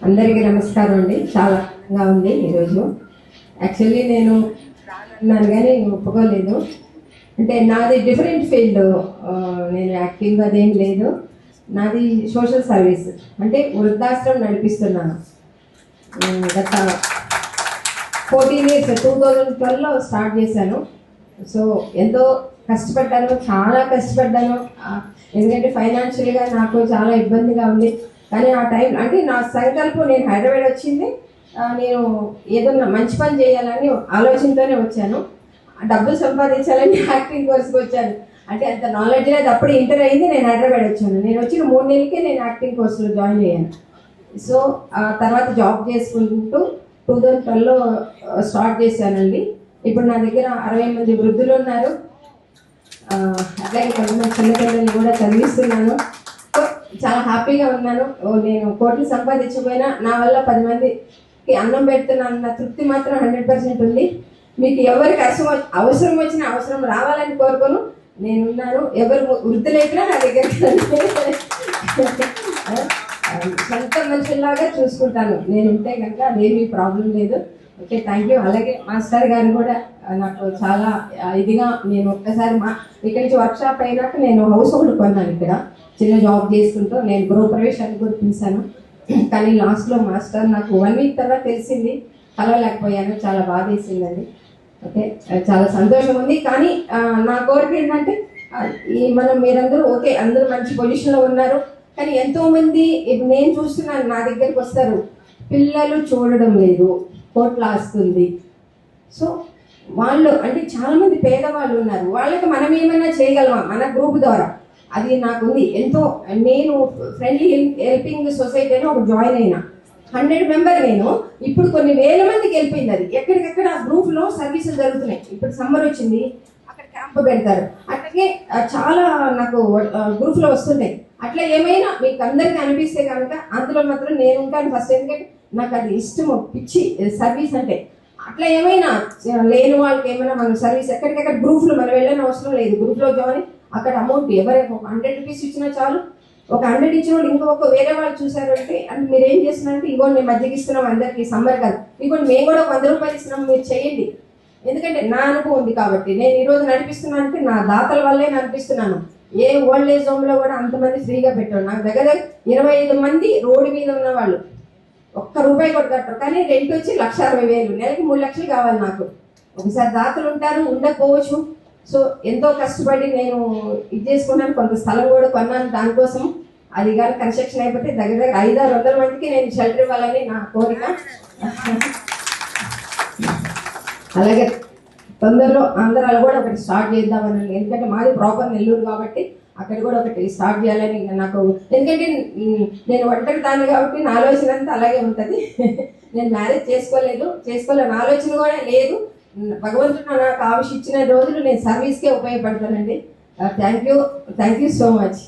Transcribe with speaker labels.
Speaker 1: అందరికీ నమస్కారం అండి. చాలా ఆనందంగా ఉంది ఈరోజు. యాక్చువల్లీ నేను రానన్నాను కానీ ఒప్పుకోలేదు. అంటే నాది డిఫరెంట్ ఫీల్డ్. నేను యాక్టింగ్ అదేం లేదు. నాది సోషల్ సర్వీస్, అంటే వృద్ధాశ్రమం నడిపిస్తున్నాను. గత 14 years 2012లో స్టార్ట్ చేశాను. సో ఎంతో కష్టపడ్డాను, చాలా కష్టపడ్డాను. ఎందుకంటే ఫైనాన్షియల్గా నాకు చాలా ఇబ్బందిగా ఉంది. కానీ ఆ టైం అంటే నా సంకల్పం, నేను హైదరాబాద్ వచ్చింది నేను ఏదన్నా మంచి పని చేయాలని ఆలోచనతోనే వచ్చాను. డబ్బులు సంపాదించాలని యాక్టింగ్ కోర్స్కి వచ్చాను. అంటే అంత నాలెడ్జ్ లేదు. అప్పుడు ఇంటర్ అయింది, నేను హైదరాబాద్ వచ్చాను. నేను వచ్చిన 3 నెలలకే నేను యాక్టింగ్ కోర్సులో జాయిన్ అయ్యాను. సో తర్వాత జాబ్ చేసుకుంటూ 2012లో స్టార్ట్ చేశానండి. ఇప్పుడు నా దగ్గర 60 మంది వృద్ధులు ఉన్నారు. అలాగే కొంతమంది చిన్నపిల్లల్ని కూడా చదివిస్తున్నాను. చాలా హ్యాపీగా ఉన్నాను. నేను కోట్లు సంపాదించకపోయినా నా వల్ల 10 మందికి అన్నం పెడుతున్నాను అన్న తృప్తి మాత్రం 100% ఉంది. మీకు ఎవరికి అవసరం వచ్చినా, అవసరం రావాలని కోరుకోను, నేనున్నాను. ఎవరు వృద్ధులైనా నా దగ్గరికి సొంత మనుషుల్లాగా చూసుకుంటాను. నేను ఉంటే కనుక అదేమీ ప్రాబ్లం లేదు. Okay, thank you. అలాగే మాస్టర్ గారు కూడా నాకు చాలా ఇదిగా, నేను ఒక్కసారి ఇక్కడి నుంచి వర్క్షాప్ అయినాక నేను హౌస్ హోల్డ్ కొన్నాను. ఇక్కడ చిన్న జాబ్ చేసుకుంటూ నేను గృహప్రవేశాన్ని కూడా పిలిచాను. కానీ లాస్ట్లో మాస్టర్ నాకు 1 week తర్వాత తెలిసింది, కలవలేకపోయాను. చాలా బాధ వేసిందండి. ఓకే, చాలా సంతోషం ఉంది. కానీ నా కోరిక ఏంటంటే మీరందరూ ఓకే, అందరూ మంచి పొజిషన్లో ఉన్నారు. కానీ ఎంతోమంది నేను చూస్తున్నాను, నా దగ్గరికి వస్తారు, పిల్లలు చూడడం లేదు, కోట్ల ఆస్తుంది. సో వాళ్ళు అంటే చాలామంది పేదవాళ్ళు ఉన్నారు. వాళ్ళకి మనం ఏమైనా చేయగలమా మన గ్రూప్ ద్వారా? అది నాకుంది. ఎంతో నేను ఫ్రెండ్లీ హెల్పింగ్ సొసైటీ అని ఒక జాయిన్ అయినా. 100 మెంబర్ నేను. ఇప్పుడు కొన్ని వేల మందికి వెళ్ళిపోయింది. అది ఎక్కడికెక్కడ గ్రూప్లో సర్వీసులు జరుగుతున్నాయి. ఇప్పుడు సమ్మర్ వచ్చింది, అక్కడ క్యాంప్ పెడతారు. అట్లాగే చాలా నాకు గ్రూప్లో వస్తున్నాయి. అట్లా ఏమైనా మీకు అందరికీ అనిపిస్తే కనుక అందులో మాత్రం నేను ఉంటాను ఫస్ట్. ఎందుకంటే నాకు అది ఇష్టము, పిచ్చి సర్వీస్ అంటే. అట్లా ఏమైనా లేని వాళ్ళకి ఏమైనా మనం సర్వీస్ ఎక్కడికెక్కడ గ్రూప్లో మనం వెళ్ళని అవసరం లేదు. గ్రూప్లో జాయిన్ అక్కడ అమౌంట్ ఎవరైనా ఒక 100 rupees ఇచ్చినా చాలు. ఒక 100 ఇచ్చిన వాళ్ళు ఇంకొక వేరే వాళ్ళు చూసారంటే, అంటే మీరు ఏం చేస్తున్నారంటే, ఇగో మేము మధ్యకి ఇస్తున్నాం అందరికి, సమ్మర్ కాదు, ఇగో మేము కూడా 100 రూపాయలు ఇస్తున్నాం, మీరు చేయండి. ఎందుకంటే నా అనుభవం ఉంది కాబట్టి నేను ఈరోజు నడిపిస్తున్నాను. అంటే నా దాతల వల్లే నడిపిస్తున్నాను. ఏ ఓల్డ్ ఏజ్ హోమ్లో కూడా అంతమంది ఫ్రీగా పెట్టారు. నాకు దగ్గర 25 మంది రోడ్డు మీద ఉన్న వాళ్ళు ₹1 కూడా కట్టరు. కానీ రెంట్ వచ్చి 1,60,000, నెలకి 3 లక్షలు కావాలి నాకు. ఒకసారి దాతలు ఉంటారు, ఉండకపోవచ్చు. సో ఎంతో కష్టపడి నేను ఇది చేసుకున్నాను. కొంత స్థలం కూడా కొన్నాను దానికోసం. అది కానీ కన్స్ట్రక్షన్ అయిపోతే దగ్గర 500-600 మందికి నేను షెల్టర్ ఇవ్వాలని నా కోరిక. అలాగే తొందరలో ఆంధ్రాలో కూడా ఒకటి స్టార్ట్ చేద్దామని. ఎందుకంటే మాది ప్రాపర్ నెల్లూరు కాబట్టి అక్కడ కూడా ఒకటి స్టార్ట్ చేయాలని నాకు. ఎందుకంటే నేను ఒంటరి దాన్ని కాబట్టి నా ఆలోచన అంతా అలాగే ఉంటుంది. నేను మ్యారేజ్ చేసుకోలేని ఆలోచన కూడా లేదు. భగవంతుడు నాకు ఆవిష ఇచ్చిన రోజులు నేను సర్వీస్కే ఉపయోగపడతానండి. Thank you so much.